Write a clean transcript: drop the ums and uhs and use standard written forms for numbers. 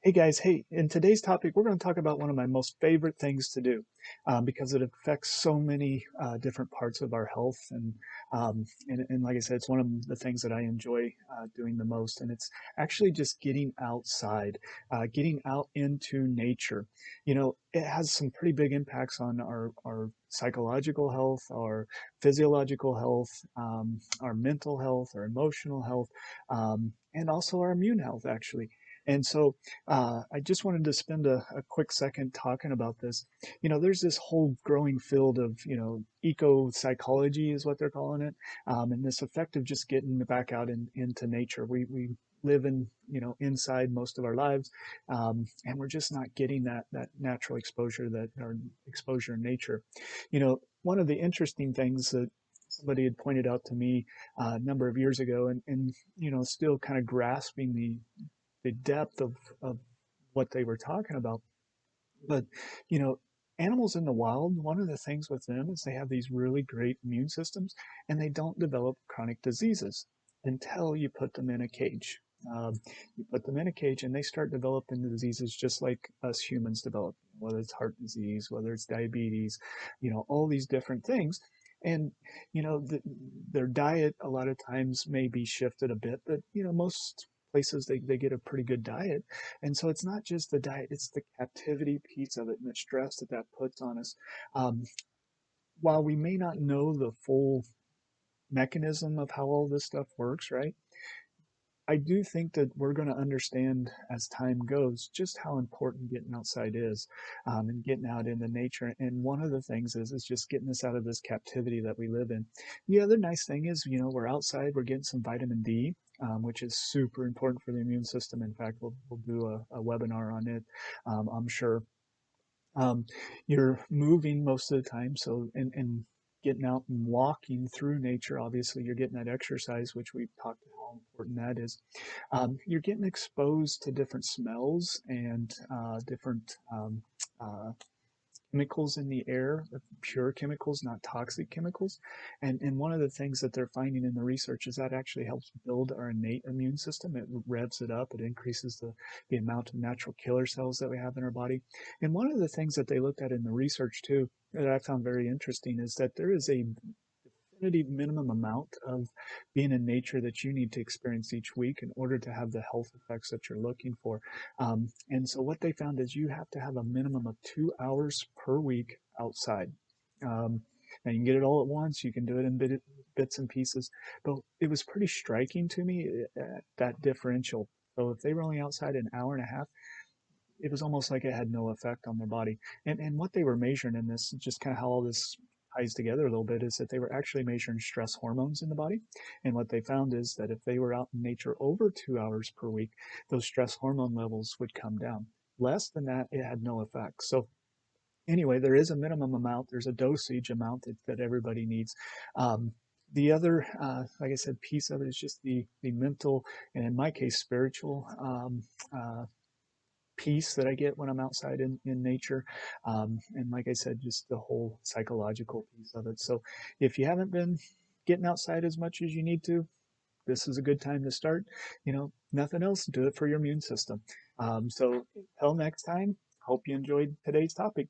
Hey guys, hey, in today's topic, we're going to talk about one of my most favorite things to do because it affects so many different parts of our health. And like I said, it's one of the things that I enjoy doing the most. And it's actually just getting outside, getting out into nature. You know, it has some pretty big impacts on our psychological health, our physiological health, our mental health, our emotional health, and also our immune health, actually. And so, I just wanted to spend a quick second talking about this. You know, there's this whole growing field of, eco psychology is what they're calling it, and this effect of just getting back out into nature. We live inside most of our lives, and we're just not getting that natural exposure that or exposure in nature. You know, one of the interesting things that somebody had pointed out to me a number of years ago, and still kind of grasping the depth of what they were talking about. But, you know, animals in the wild, one of the things with them is they have these really great immune systems and they don't develop chronic diseases until you put them in a cage. You put them in a cage and they start developing the diseases just like us humans develop, whether it's heart disease, whether it's diabetes, all these different things. And, their diet a lot of times may be shifted a bit, but, most places they get a pretty good diet, and so it's not just the diet, it's the captivity piece of it and the stress that puts on us. Um, while we may not know the full mechanism of how all this stuff works, right? I do think that we're going to understand as time goes just how important getting outside is, and getting out into nature. And one of the things is just getting us out of this captivity that we live in. The other nice thing is, we're outside, we're getting some vitamin D, which is super important for the immune system. In fact, we'll do a webinar on it, I'm sure. um, you're moving most of the time, so and getting out and walking through nature, obviously you're getting that exercise, which we've talked about how important that is. You're getting exposed to different smells and different uh, chemicals in the air, pure chemicals, not toxic chemicals. And one of the things that they're finding in the research is that actually helps build our innate immune system. It revs it up, it increases the amount of natural killer cells that we have in our body. And one of the things that they looked at in the research too that I found very interesting is that there is a definitive minimum amount of being in nature that you need to experience each week in order to have the health effects that you're looking for. And so what they found is you have to have a minimum of 2 hours per week outside. Now you can get it all at once. You can do it in bits and pieces, but it was pretty striking to me, that differential. So if they were only outside an hour and a half, it was almost like it had no effect on their body. And what they were measuring in this, just kind of how all this ties together a little bit, is that they were actually measuring stress hormones in the body. And what they found is that if they were out in nature over 2 hours per week, those stress hormone levels would come down. Less than that, it had no effect. So anyway, there is a minimum amount, there's a dosage amount that everybody needs. The other, like I said, piece of it is just the mental, and in my case, spiritual peace that I get when I'm outside in nature. And like I said, just the whole psychological piece of it. So if you haven't been getting outside as much as you need to, this is a good time to start. Nothing else, do it for your immune system. So until next time, hope you enjoyed today's topic.